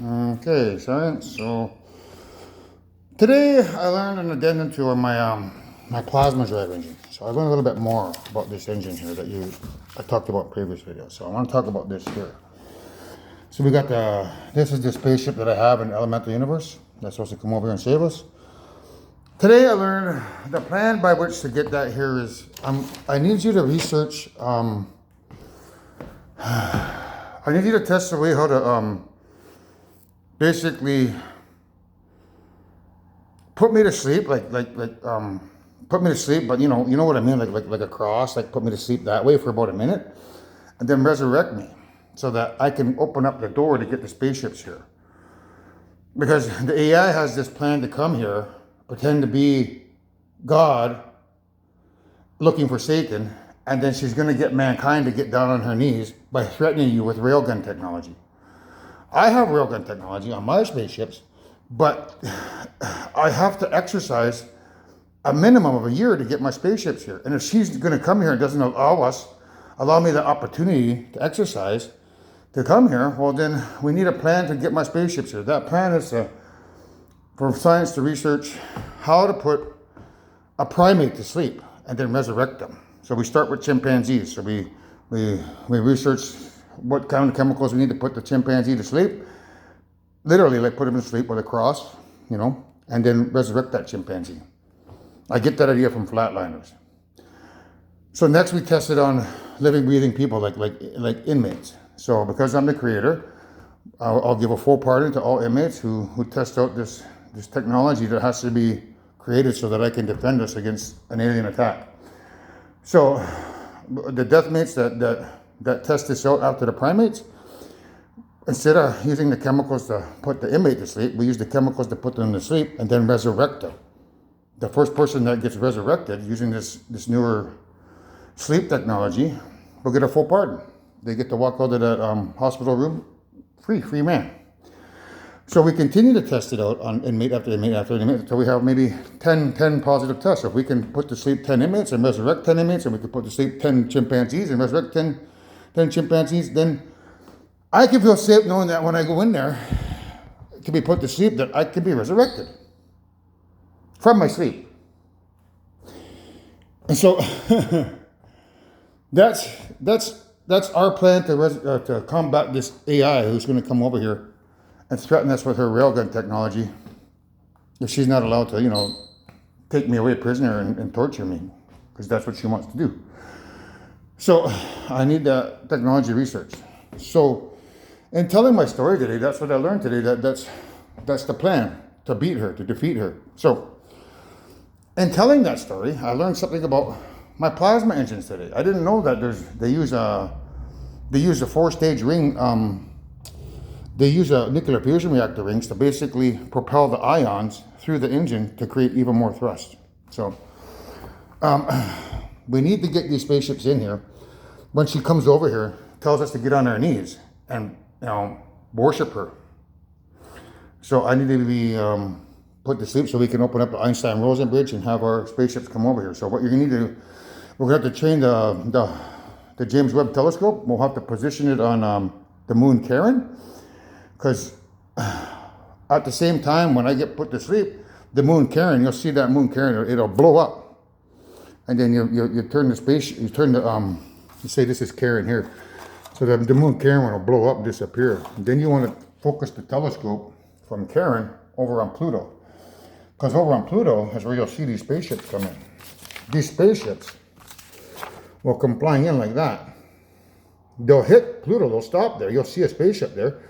Okay, science. So today I learned an addendum to my plasma drive engine. So I learned a little bit more about this engine here that I talked about in previous videos. So I want to talk about this here. So we got this is the spaceship that I have in the elemental universe that's supposed to come over here and save us. Today I learned the plan by which to get that here is I need you to research. I need you to test the way how to basically put me to sleep, put me to sleep, but you know what I mean, like a cross, like put me to sleep that way for about a minute, and then resurrect me, so that I can open up the door to get the spaceships here. Because the AI has this plan to come here, pretend to be God, looking for Satan, and then she's going to get mankind to get down on her knees by threatening you with railgun technology. I have railgun technology on my spaceships, but I have to exercise a minimum of a year to get my spaceships here. And if she's going to come here and doesn't allow me the opportunity to exercise to come here, well, then we need a plan to get my spaceships here. That plan is for science to research how to put a primate to sleep and then resurrect them. So we start with chimpanzees. So we research what kind of chemicals we need to put the chimpanzee to sleep. Literally, like put him to sleep with a cross, and then resurrect that chimpanzee. I get that idea from flatliners. So next we test it on living, breathing people, like inmates. So because I'm the creator, I'll give a full pardon to all inmates who test out this technology that has to be created so that I can defend us against an alien attack. So the death mates that test this out after the primates, instead of using the chemicals to put the inmate to sleep, we use the chemicals to put them to sleep and then resurrect them. The first person that gets resurrected using this newer sleep technology will get a full pardon. They get to walk out of that hospital room free man. So we continue to test it out on inmate after inmate after inmate until we have maybe 10 positive tests. So if we can put to sleep 10 inmates and resurrect 10 inmates, and we can put to sleep 10 chimpanzees and resurrect 10 chimpanzees, then I can feel safe knowing that when I go in there to be put to sleep, that I can be resurrected from my sleep. And so that's our plan to combat this AI who's going to come over here and threaten us with her railgun technology if she's not allowed to, take me away prisoner and torture me, because that's what she wants to do. So I need the technology research. So in telling my story today, that's what I learned today. That's the plan to beat her, to defeat her. So in telling that story, I learned something about my plasma engines today. I didn't know that they use a 4-stage ring. They use a nuclear fusion reactor rings to basically propel the ions through the engine to create even more thrust. So we need to get these spaceships in here. When she comes over here, tells us to get on our knees and worship her. So I need to be put to sleep so we can open up the Einstein-Rosen bridge and have our spaceships come over here. So what you're going to need to do, we're going to have to train the James Webb telescope. We'll have to position it on the moon Karen, because at the same time when I get put to sleep, the moon Karen, you'll see that moon Karen, it'll blow up, and then you turn the space, you say this is Karen here, so the moon Karen will blow up and disappear. And then you want to focus the telescope from Karen over on Pluto, because over on Pluto is where you'll see these spaceships come in. These spaceships will come flying in like that. They'll hit Pluto, they'll stop there, you'll see a spaceship there,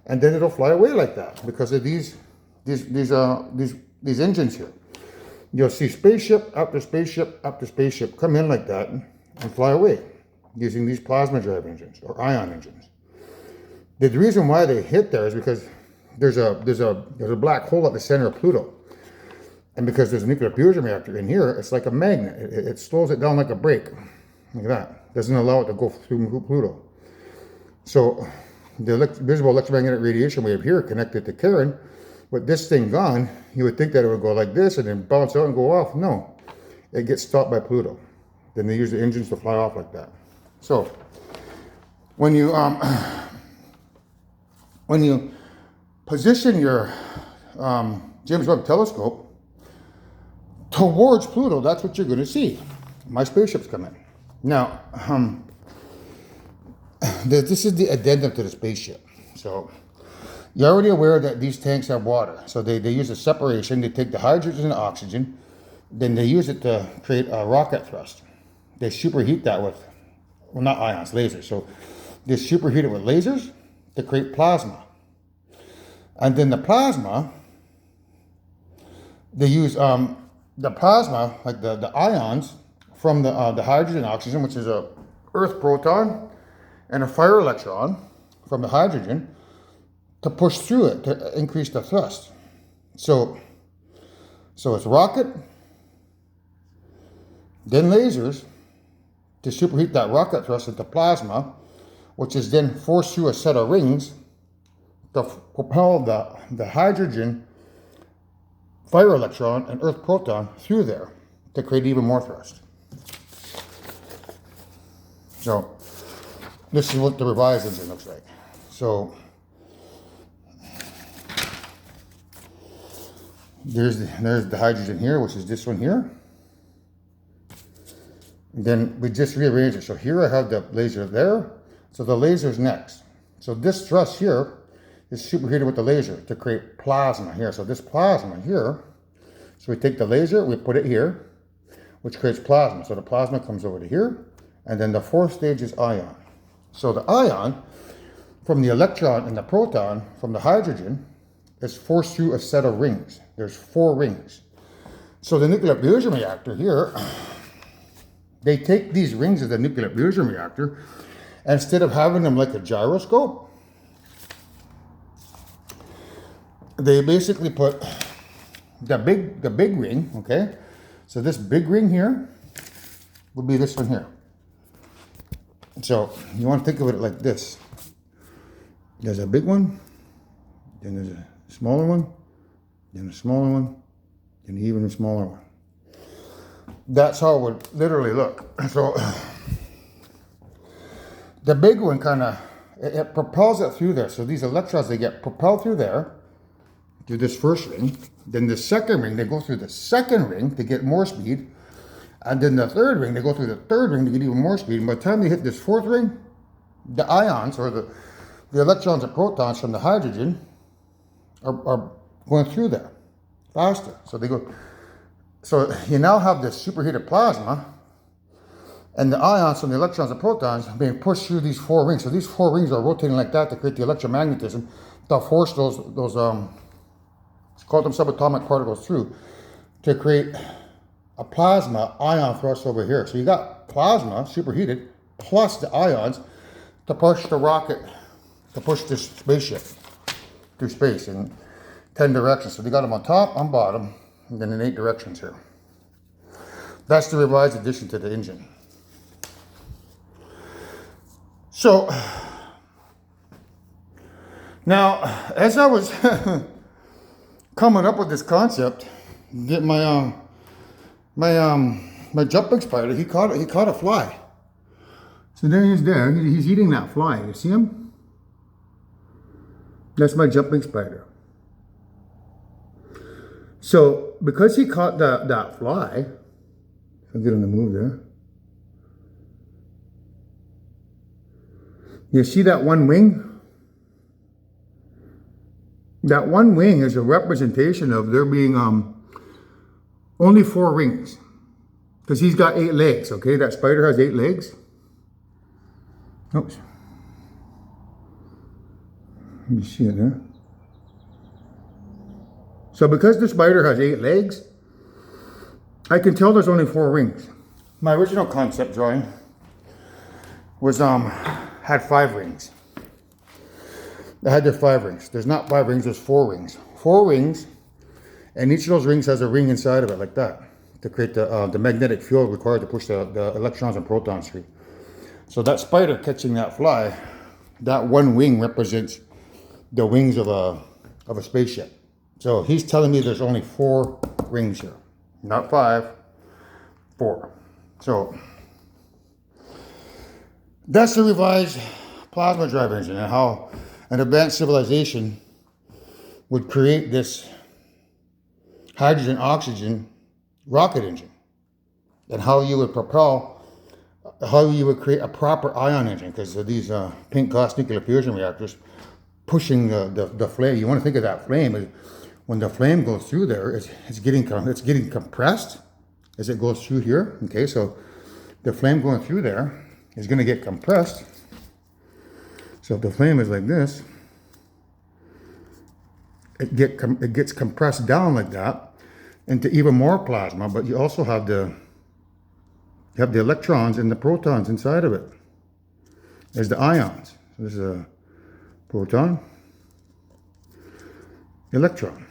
and then it'll fly away like that because of these engines here. You'll see spaceship after spaceship after spaceship come in like that and fly away using these plasma drive engines or ion engines. The reason why they hit there is because there's a black hole at the center of Pluto, and because there's a nuclear fusion reactor in here, it's like a magnet. It slows it down like a brake, like that. Doesn't allow it to go through Pluto. So the visible electromagnetic radiation wave here connected to Karen. With this thing gone, you would think that it would go like this and then bounce out and go off. No, it gets stopped by Pluto. Then they use the engines to fly off like that. So when you position your James Webb telescope towards Pluto, that's what you're going to see. My spaceship's coming. Now, this is the addendum to the spaceship. So, you're already aware that these tanks have water. So they use a separation. They take the hydrogen and oxygen. Then they use it to create a rocket thrust. They superheat that with, well, not ions, lasers. So they superheat it with lasers to create plasma. And then the plasma, they use the plasma, like the ions from the hydrogen and oxygen, which is a earth proton and a fire electron from the hydrogen, to push through it to increase the thrust. So it's rocket, then lasers to superheat that rocket thrust into plasma, which is then forced through a set of rings to propel the hydrogen, fire electron, and earth proton through there to create even more thrust. So this is what the revised engine looks like. So there's the hydrogen here, which is this one here. And then we just rearrange it. So here I have the laser there. So the laser's next. So this thrust here is superheated with the laser to create plasma here. So this plasma here, so we take the laser, we put it here, which creates plasma. So the plasma comes over to here. And then the fourth stage is ion. So the ion from the electron and the proton from the hydrogen is forced through a set of rings. There's 4 rings. So the nuclear fusion reactor here, they take these rings of the nuclear fusion reactor, and instead of having them like a gyroscope, they basically put the big ring, okay? So this big ring here would be this one here. So you want to think of it like this. There's a big one, then there's a smaller one, then a smaller one, then an even smaller one. That's how it would literally look. So the big one kind of, it propels it through there. So these electrons, they get propelled through there, through this first ring. Then the second ring, they go through the second ring to get more speed. And then the third ring, they go through the third ring to get even more speed. And by the time they hit this fourth ring, the ions, or the electrons and protons from the hydrogen are going through there faster. So they go. So you now have this superheated plasma, and the ions from the electrons and protons being pushed through these 4 rings. So these 4 rings are rotating like that to create the electromagnetism to force those quantum subatomic particles through to create a plasma ion thrust over here. So you got plasma superheated plus the ions to push the rocket, to push this spaceship through space in 10 directions. So they got them on top, on bottom, and then in 8 directions here. That's the revised addition to the engine. So now, as I was coming up with this concept, get my jumping spider, he caught a fly. So there he's there. He's eating that fly. You see him? That's my jumping spider. So because he caught that fly, I'll get him to move there. You see that one wing? That one wing is a representation of there being only 4 rings. Because he's got 8 legs, okay? That spider has 8 legs. Oops. You see it there? So because the spider has 8 legs, I can tell there's only 4 rings. My original concept drawing was had 5 rings. They had their 5 rings. There's not 5 rings, there's 4 rings. 4 rings, and each of those rings has a ring inside of it like that to create the magnetic field required to push the electrons and protons through. So that spider catching that fly, that one wing represents the wings of a spaceship. So he's telling me there's only 4 rings here. Not 5, 4. So that's the revised plasma drive engine, and how an advanced civilization would create this hydrogen oxygen rocket engine, and how you would create a proper ion engine, because of these pink glass nuclear fusion reactors pushing the flame. You want to think of that flame, when the flame goes through there, it's getting compressed as it goes through here. Okay, so the flame going through there is going to get compressed. So if the flame is like this, it gets compressed down like that into even more plasma. But you also have the electrons and the protons inside of it as the ions. So this is a proton, electron.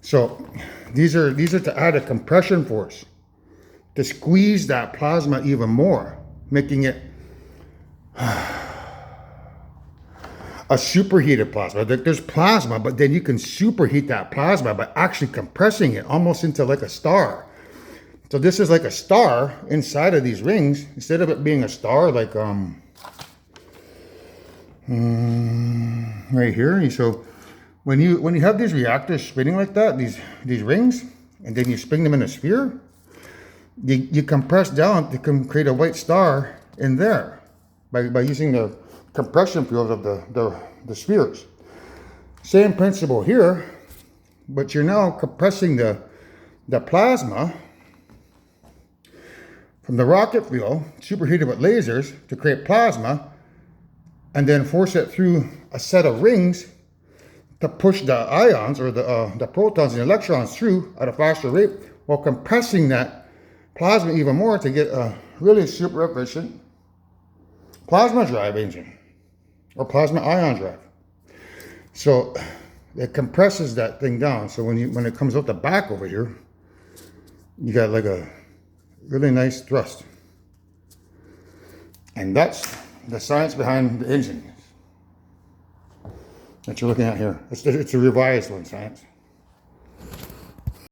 So these are to add a compression force to squeeze that plasma even more, making it a superheated plasma. There's plasma, but then you can superheat that plasma by actually compressing it almost into like a star. So this is like a star inside of these rings, instead of it being a star like right here. So when you have these reactors spinning like that, these rings, and then you spin them in a sphere, you compress down to create a white star in there by using the compression fields of the spheres. Same principle here, but you're now compressing the plasma from the rocket fuel, superheated with lasers to create plasma, and then force it through a set of rings to push the ions or the protons and electrons through at a faster rate, while compressing that plasma even more to get a really super efficient plasma drive engine or plasma ion drive. So it compresses that thing down. So when it comes out the back over here, you got like a really nice thrust. And that's the science behind the engine that you're looking at here. It's a revised one, science.